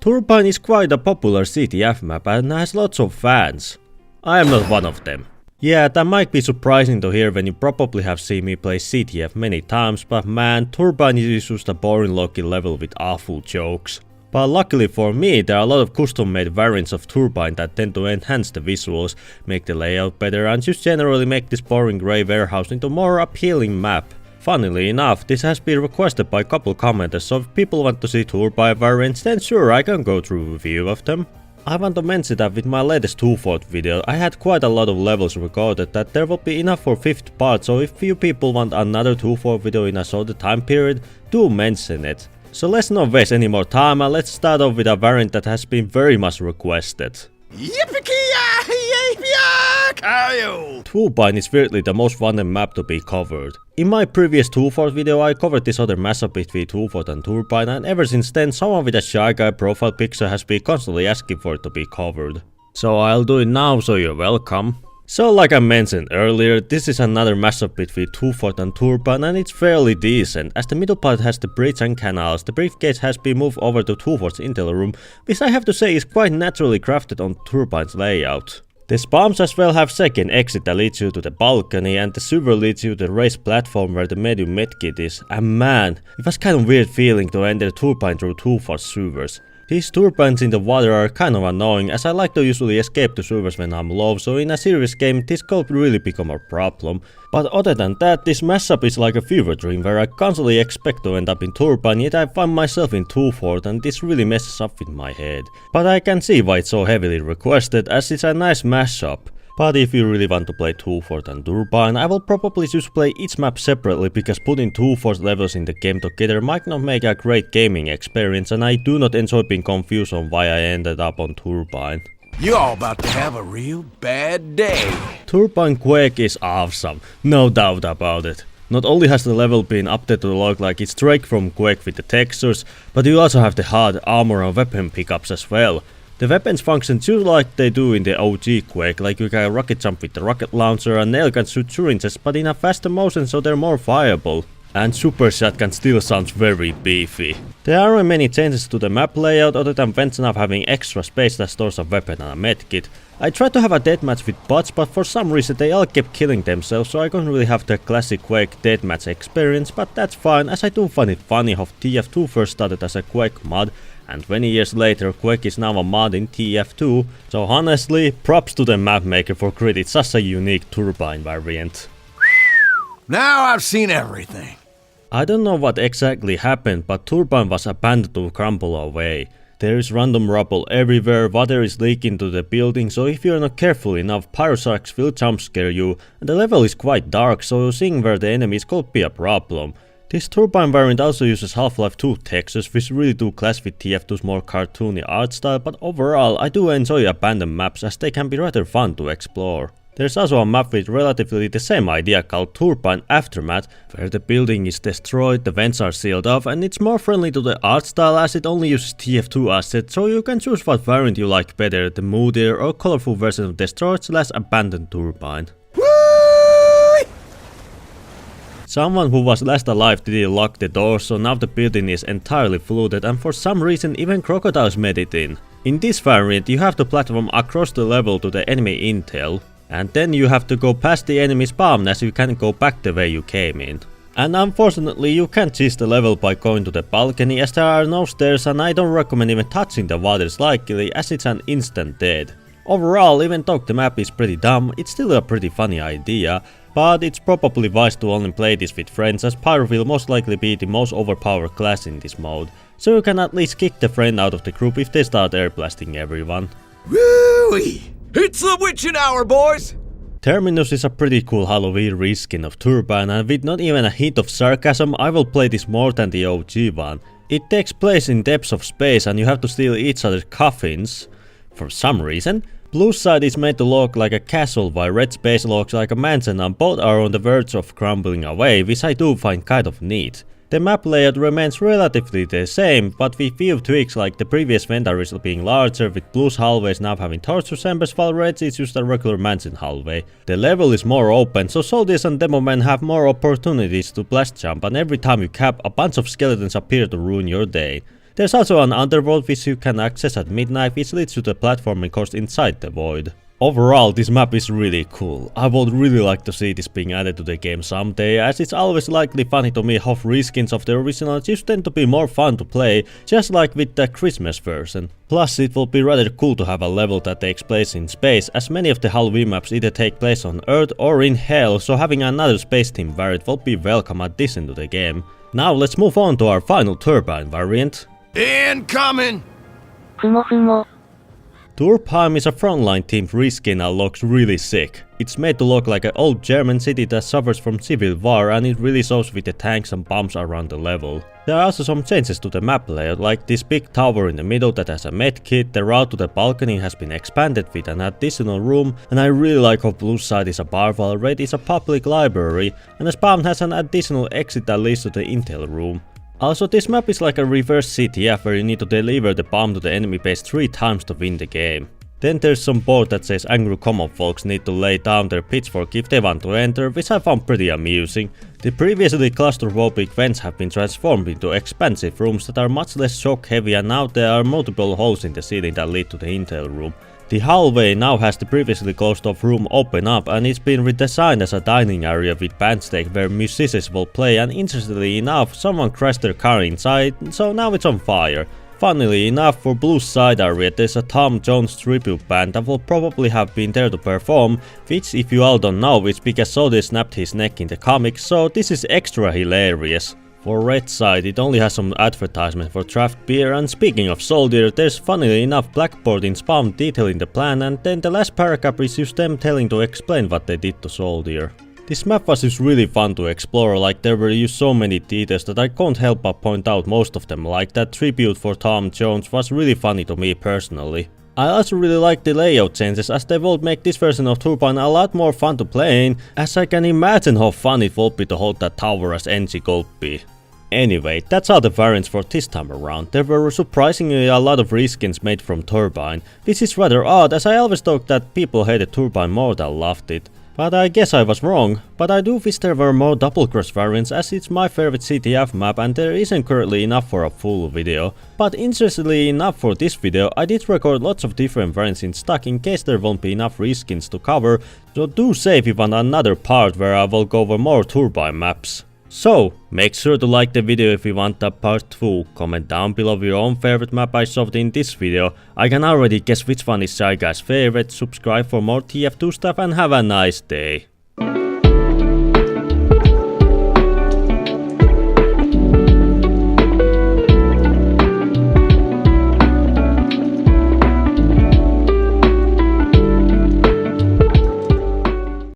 Turbine is quite a popular CTF map and has lots of fans. I am not one of them. Yeah, that might be surprising to hear when you probably have seen me play CTF many times, but man, Turbine is just a boring looking level with awful jokes. But luckily for me, there are a lot of custom made variants of Turbine that tend to enhance the visuals, make the layout better and just generally make this boring grey warehouse into a more appealing map. Funnily enough, this has been requested by a couple commenters, so if people want to see Turbine variants, then sure, I can go through a review of them. I want to mention that with my latest 2-4 video, I had quite a lot of levels recorded that there will be enough for 5th part, so if you people want another 2-4 video in a shorter time period, do mention it. So let's not waste any more time and let's start off with a variant that has been very much requested. Turbine is weirdly the most wanted map to be covered. In my previous 2-4 video I covered this other mashup between 2-4 and Turbine, and ever since then someone with a Shy Guy profile picture has been constantly asking for it to be covered. So I'll do it now, so you're welcome. So like I mentioned earlier, this is another mashup between 2-4 and Turbine, and it's fairly decent. As the middle part has the bridge and canals, the briefcase has been moved over to 2-4's intel room, which I have to say is quite naturally crafted on Turbine's layout. The spawns as well have second exit that leads you to the balcony, and the sewer leads you to the raised platform where the medium medkit is, and man, it was kind of weird feeling to enter Turbine through 2-4's sewers. These turbines in the water are kind of annoying, as I like to usually escape the sewers when I'm low, so in a serious game this could really become a problem. But other than that, this mashup is like a fever dream where I constantly expect to end up in Turbine, yet I find myself in 2-4 and this really messes up with my head. But I can see why it's so heavily requested, as it's a nice mashup. But if you really want to play 2-4 and Turbine, I will probably just play each map separately, because putting 2-4 levels in the game together might not make a great gaming experience, and I do not enjoy being confused on why I ended up on Turbine. You're all about to have a real bad day. Turbine Quake is awesome, no doubt about it. Not only has the level been updated to look like it's straight from Quake with the textures, but you also have the hard armor and weapon pickups as well. The weapons function just like they do in the OG Quake, like you can rocket jump with the rocket launcher and nail can shoot syringes, but in a faster motion, so they're more fireable. And Super Shotgun still sounds very beefy. There aren't many changes to the map layout other than mention of having extra space that stores a weapon and a medkit. I tried to have a deathmatch with bots, but for some reason they all kept killing themselves, so I couldn't really have the classic Quake deathmatch experience, but that's fine, as I do find it funny how TF2 first started as a Quake mod, and 20 years later Quake is now a mod in TF2, so honestly, props to the map maker for creating such a unique Turbine variant. Now I've seen everything. I don't know what exactly happened, but Turbine was abandoned to crumble away. There is random rubble everywhere, water is leaking to the building, so if you're not careful enough, Pyrosarks will jump scare you, and the level is quite dark, so seeing where the enemies could be a problem. This Turbine variant also uses Half-Life 2 textures, which really do clash with TF2's more cartoony art style, but overall I do enjoy abandoned maps, as they can be rather fun to explore. There's also a map with relatively the same idea called Turbine Aftermath, where the building is destroyed, the vents are sealed off, and it's more friendly to the art style as it only uses TF2 assets, so you can choose what variant you like better, the moodier or colorful version of destroyed/abandoned Turbine. Someone who was last alive didn't lock the door, so now the building is entirely flooded, and for some reason even crocodiles made it in. In this variant you have to platform across the level to the enemy intel, and then you have to go past the enemy spawn as you can't go back the way you came in. And unfortunately you can't cheese the level by going to the balcony, as there are no stairs, and I don't recommend even touching the water slightly, as it's an instant dead. Overall, even though the map is pretty dumb, it's still a pretty funny idea, but it's probably wise to only play this with friends, as Pyro will most likely be the most overpowered class in this mode, so you can at least kick the friend out of the group if they start airblasting everyone. Woo-wee! It's the witching hour, boys! Terminus is a pretty cool Halloween reskin of Turbine, and with not even a hint of sarcasm, I will play this more than the OG one. It takes place in depths of space and you have to steal each other's coffins. For some reason, blue side is made to look like a castle while red space looks like a mansion, and both are on the verge of crumbling away, which I do find kind of neat. The map layout remains relatively the same, but with few tweaks like the previous vent areas being larger, with blue's hallways now having torture chambers while red's is just a regular mansion hallway. The level is more open, so soldiers and demo men have more opportunities to blast jump, and every time you cap, a bunch of skeletons appear to ruin your day. There's also an underworld which you can access at midnight, which leads to the platforming course inside the void. Overall, this map is really cool. I would really like to see this being added to the game someday, as it's always likely funny to me how reskins of the original just tend to be more fun to play, just like with the Christmas version. Plus, it will be rather cool to have a level that takes place in space, as many of the Halloween maps either take place on Earth or in Hell, so having another space theme variant will be welcome addition to the game. Now let's move on to our final Turbine variant. Incoming! Türbheim is a frontline themed reskin and looks really sick. It's made to look like an old German city that suffers from civil war, and it really shows with the tanks and bombs around the level. There are also some changes to the map layout, like this big tower in the middle that has a medkit, the route to the balcony has been expanded with an additional room, and I really like how blue side is a bar while red is a public library, and the spawn has an additional exit that leads to the intel room. Also, this map is like a reverse CTF where you need to deliver the bomb to the enemy base 3 times to win the game. Then there's some board that says angry common folks need to lay down their pitchfork if they want to enter, which I found pretty amusing. The previously claustrophobic vents have been transformed into expansive rooms that are much less shock heavy, and now there are multiple holes in the ceiling that lead to the intel room. The hallway now has the previously closed off room open up, and it's been redesigned as a dining area with bandstand where musicians will play, and interestingly enough someone crashed their car inside, so now it's on fire. Funnily enough, for Blue's side area there's a Tom Jones tribute band that will probably have been there to perform, which if you all don't know it's because Soldier snapped his neck in the comics, so this is extra hilarious. For Red side, it only has some advertisement for draft beer, and speaking of Soldier, there's funnily enough blackboard in spawn detailing the plan, and then the last paragraph is just them telling to explain what they did to Soldier. This map was just really fun to explore, like there were used so many details that I can't help but point out most of them, like that tribute for Tom Jones was really funny to me personally. I also really like the layout changes, as they will make this version of Turbine a lot more fun to play in, as I can imagine how fun it will be to hold that tower as NG Gopi. Anyway, that's all the variants for this time around. There were surprisingly a lot of reskins made from Turbine, which is rather odd, as I always thought that people hated Turbine more than loved it. But I guess I was wrong, but I do wish there were more double cross variants, as it's my favorite CTF map and there isn't currently enough for a full video. But interestingly enough, for this video I did record lots of different variants in stock in case there won't be enough reskins to cover, so do save if you want another part where I will go over more Turbine maps. So, make sure to like the video if you want a part 2, comment down below your own favorite map I showed in this video. I can already guess which one is Shy Guy's favorite, subscribe for more TF2 stuff and have a nice day.